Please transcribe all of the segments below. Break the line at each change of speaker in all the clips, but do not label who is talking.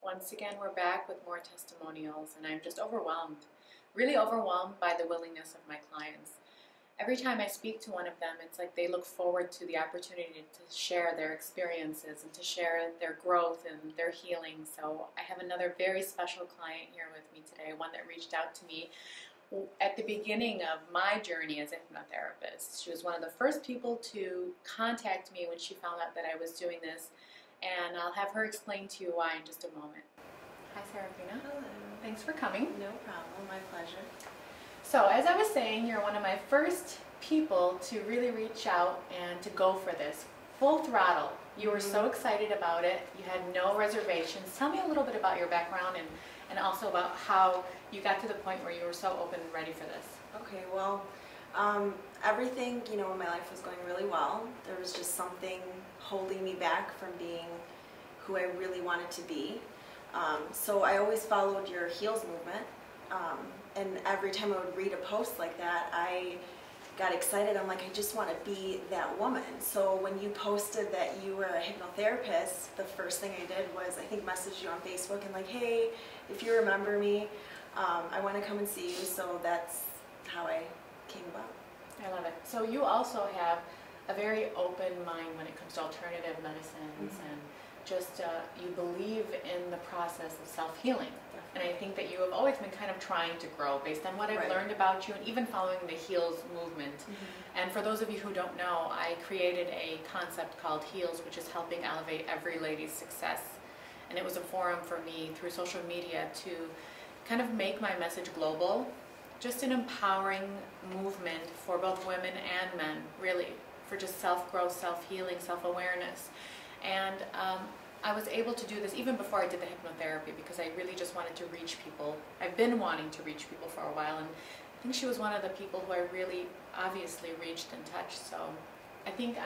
Once again, we're back with more testimonials, and I'm just overwhelmed, really overwhelmed by the willingness of my clients. Every time I speak to one of them, it's like they look forward to the opportunity to share their experiences and to share their growth and their healing. So I have another very special client here with me today, one that reached out to me at the beginning of my journey as a hypnotherapist. She was one of the first people to contact me when she found out that I was doing this, and I'll have her explain to you why in just a moment. Hi, Serafina.
Hello.
Thanks for coming.
No problem. My pleasure.
So, as I was saying, you're one of my first people to really reach out and to go for this full throttle. You were so excited about it. You had no reservations. Tell me a little bit about your background and also about how you got to the point where you were so open and ready for this.
Okay, well, everything, in my life was going really well. There was just something holding me back from being who I really wanted to be. So I always followed your heels movement. And every time I would read a post like that, I got excited. I'm like, I just want to be that woman. So when you posted that you were a hypnotherapist, the first thing I did was, I think, message you on Facebook and like, hey, if you remember me, I want to come and see you. So that's how I came about.
I love it. So you also have a very open mind when it comes to alternative medicines and just you believe in the process of self-healing. And I think that you have always been kind of trying to grow based on what I've learned about you and even following the HEALS movement. And for those of you who don't know, I created a concept called HEALS, which is helping elevate every lady's success. And it was a forum for me through social media to kind of make my message global, just an empowering movement for both women and men, really, for just self-growth, self-healing, self-awareness. And I was able to do this even before I did the hypnotherapy because I really just wanted to reach people. I've been wanting to reach people for a while, and I think she was one of the people who I really obviously reached and touched. So I think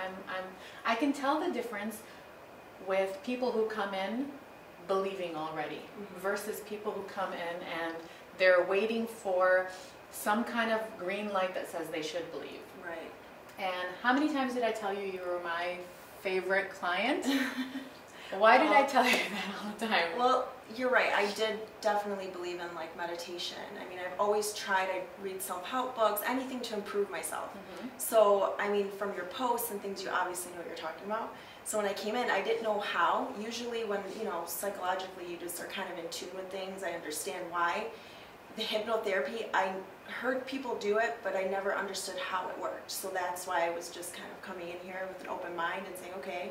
I can tell the difference with people who come in believing already versus people who come in and they're waiting for some kind of green light that says they should believe.
Right.
And how many times did I tell you you were my favorite client? Why did I tell you that all the time?
Well, you're right. I did definitely believe in like meditation. I mean, I've always tried to read self-help books, anything to improve myself. So, I mean, from your posts and things, you obviously know what you're talking about. So when I came in, I didn't know how. Usually when, psychologically you just are kind of in tune with things, I understand why. The hypnotherapy, I heard people do it, but I never understood how it worked. So that's why I was just kind of coming in here with an open mind and saying, okay,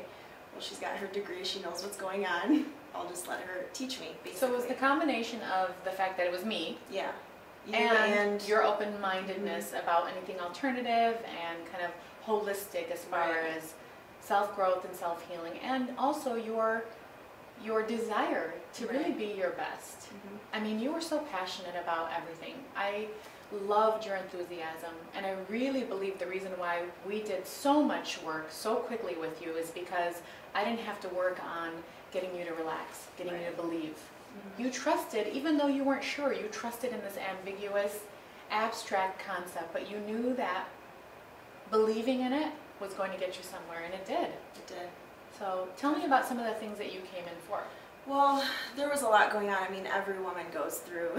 well, she's got her degree, she knows what's going on. I'll just let her teach me, basically.
So it was the combination of the fact that it was me,
yeah,
and your open-mindedness about anything alternative and kind of holistic as far as self-growth and self-healing, and also your desire to really be your best. I mean, you were so passionate about everything. I loved your enthusiasm, and I really believe the reason why we did so much work so quickly with you is because I didn't have to work on getting you to relax, getting you to believe. You trusted, even though you weren't sure, you trusted in this ambiguous, abstract concept, but you knew that believing in it was going to get you somewhere, and it did.
It did.
So tell me about some of the things that you came in for.
Well, there was a lot going on. I mean, every woman goes through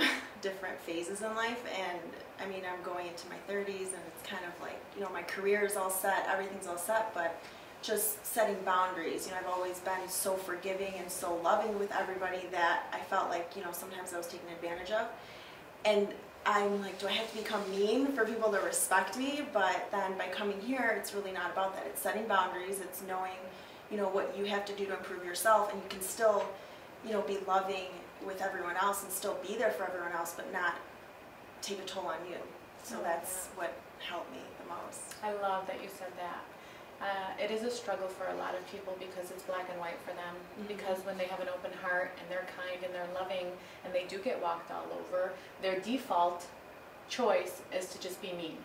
different phases in life, and I mean, I'm going into my 30s, and it's kind of like, my career is all set, everything's all set, but just setting boundaries. I've always been so forgiving and so loving with everybody that I felt like, sometimes I was taken advantage of. And I'm like, do I have to become mean for people to respect me? But then by coming here, it's really not about that. It's setting boundaries, it's knowing, what you have to do to improve yourself, and you can still, be loving with everyone else and still be there for everyone else, but not take a toll on you. So that's what helped me the most.
I love that you said that. It is a struggle for a lot of people because it's black and white for them. Because when they have an open heart and they're kind and they're loving and they do get walked all over, their default choice is to just be mean.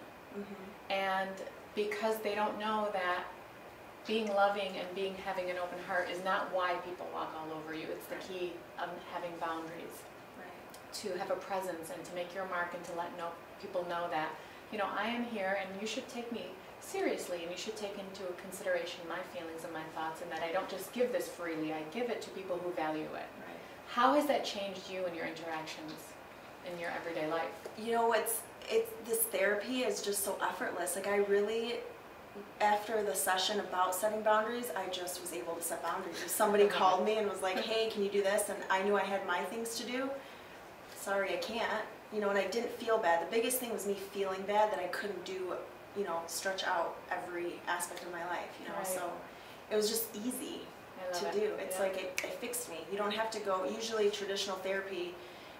And because they don't know that being loving and having an open heart is not why people walk all over you. It's the key of having boundaries. To have a presence and to make your mark and to let people know that, I am here and you should take me seriously, and you should take into consideration my feelings and my thoughts, and that I don't just give this freely, I give it to people who value it. How has that changed you and your interactions in your everyday life?
You know, this therapy is just so effortless. Like I really, after the session about setting boundaries, I just was able to set boundaries. If somebody called me and was like, hey, can you do this? And I knew I had my things to do. Sorry, I can't. You know, and I didn't feel bad. The biggest thing was me feeling bad that I couldn't do, you know, stretch out every aspect of my life, you know.
Right.
So it was just easy to do. It's like it fixed me. You don't have to go, usually traditional therapy,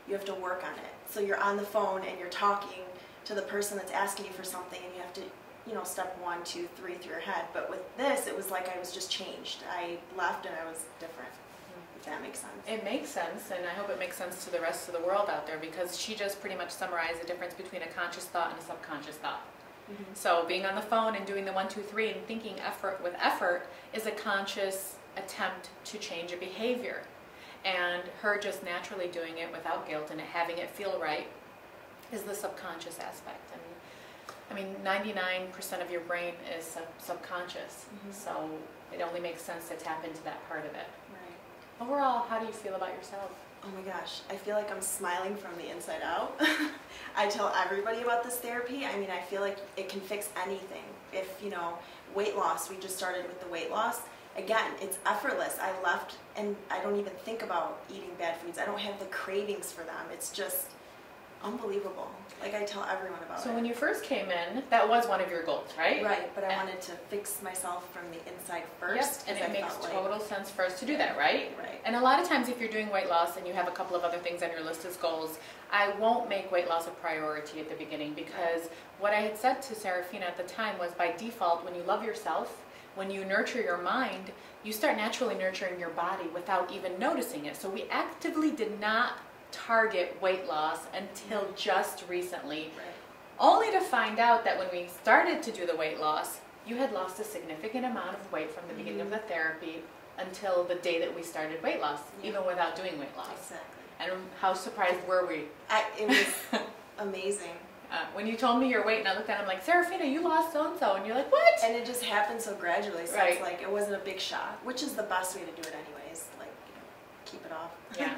you have to work on it. So you're on the phone and you're talking to the person that's asking you for something, and you have to, you know, step 1, 2, 3 through your head. But with this, it was like I was just changed. I left and I was different, if that makes sense.
It makes sense, and I hope it makes sense to the rest of the world out there, because she just pretty much summarized the difference between a conscious thought and a subconscious thought. Mm-hmm. So being on the phone and doing the 1, 2, 3 and thinking with effort is a conscious attempt to change a behavior. And her just naturally doing it without guilt and having it feel right is the subconscious aspect. And I mean, 99% of your brain is subconscious, so it only makes sense to tap into that part of it.
Right.
Overall, how do you feel about yourself?
Oh my gosh, I feel like I'm smiling from the inside out. I tell everybody about this therapy. I mean, I feel like it can fix anything. If, you know, weight loss, we just started with the weight loss. Again, it's effortless. I left and I don't even think about eating bad foods. I don't have the cravings for them. It's just unbelievable. Like I tell everyone about it.
So when you first came in, that was one of your goals, right?
Right, but I wanted to fix myself from the inside first.
Yes, and it makes total sense first to do that, right?
Right.
And a lot of times if you're doing weight loss and you have a couple of other things on your list as goals, I won't make weight loss a priority at the beginning, because what I had said to Serafina at the time was, by default, when you love yourself, when you nurture your mind, you start naturally nurturing your body without even noticing it. So we actively did not target weight loss until just recently, only to find out that when we started to do the weight loss, you had lost a significant amount of weight from the beginning of the therapy until the day that we started weight loss, even without doing weight loss.
Exactly.
And how surprised were we?
It was amazing.
When you told me your weight, and I looked at it, I'm like, Serafina, you lost so-and-so. And you're like, what?
And it just happened so gradually. So it's like, it wasn't a big shock, which is the best way to do it anyways. Like, you know, keep it off.
Yeah.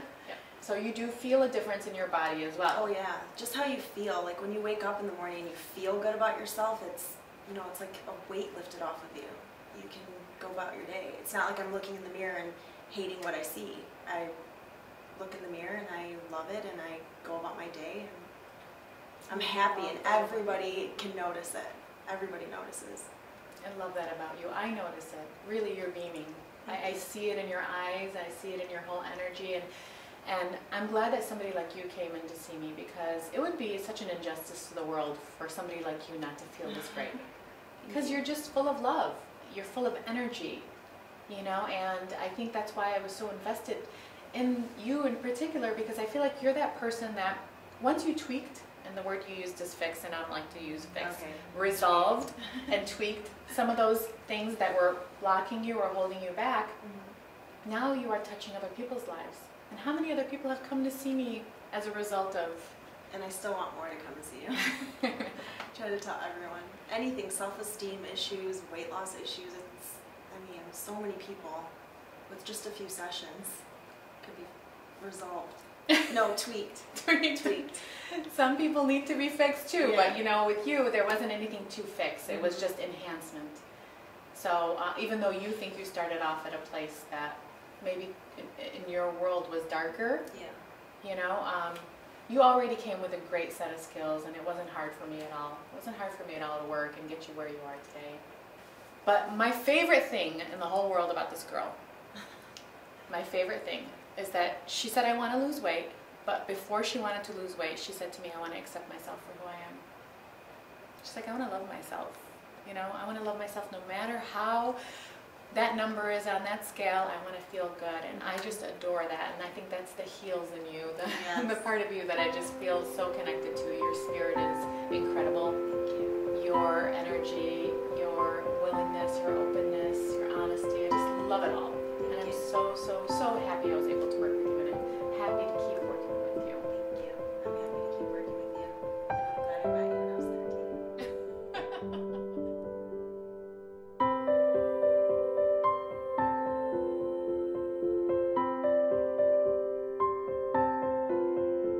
So you do feel a difference in your body as well.
Oh yeah, just how you feel. Like when you wake up in the morning and you feel good about yourself, it's, you know, it's like a weight lifted off of you. You can go about your day. It's not like I'm looking in the mirror and hating what I see. I look in the mirror and I love it, and I go about my day, and I'm happy, and everybody can notice it. Everybody notices.
I love that about you. I notice it. Really, you're beaming. I see it in your eyes. I see it in your whole energy, and I'm glad that somebody like you came in to see me, because it would be such an injustice to the world for somebody like you not to feel this great. Because you're just full of love. You're full of energy, you know, and I think that's why I was so invested in you in particular, because I feel like you're that person that once you tweaked, and the word you used is fix, and I don't like to use fix, resolved and tweaked some of those things that were blocking you or holding you back, now you are touching other people's lives. And how many other people have come to see me as a result of...
And I still want more to come and see you. Try to tell everyone. Anything, self-esteem issues, weight loss issues, it's, I mean, so many people with just a few sessions could be resolved. No, tweaked. Tweaked.
Some people need to be fixed too, but you know, with you, there wasn't anything to fix. It was just enhancement. So even though you think you started off at a place that maybe in your world was darker, you know, you already came with a great set of skills, and it wasn't hard for me at all. It wasn't hard for me at all to work and get you where you are today. But my favorite thing in the whole world about this girl, my favorite thing, is that she said, I want to lose weight, but before she wanted to lose weight, she said to me, I want to accept myself for who I am. She's like, I want to love myself. You know, I want to love myself no matter how that number is on that scale. I want to feel good, and I just adore that, and I think that's the heals in you, the part of you that I just feel so connected to. Your spirit is incredible.
Thank you.
Your energy, your willingness, your openness, your honesty, I just love it all. And I'm so happy I was able to work with you.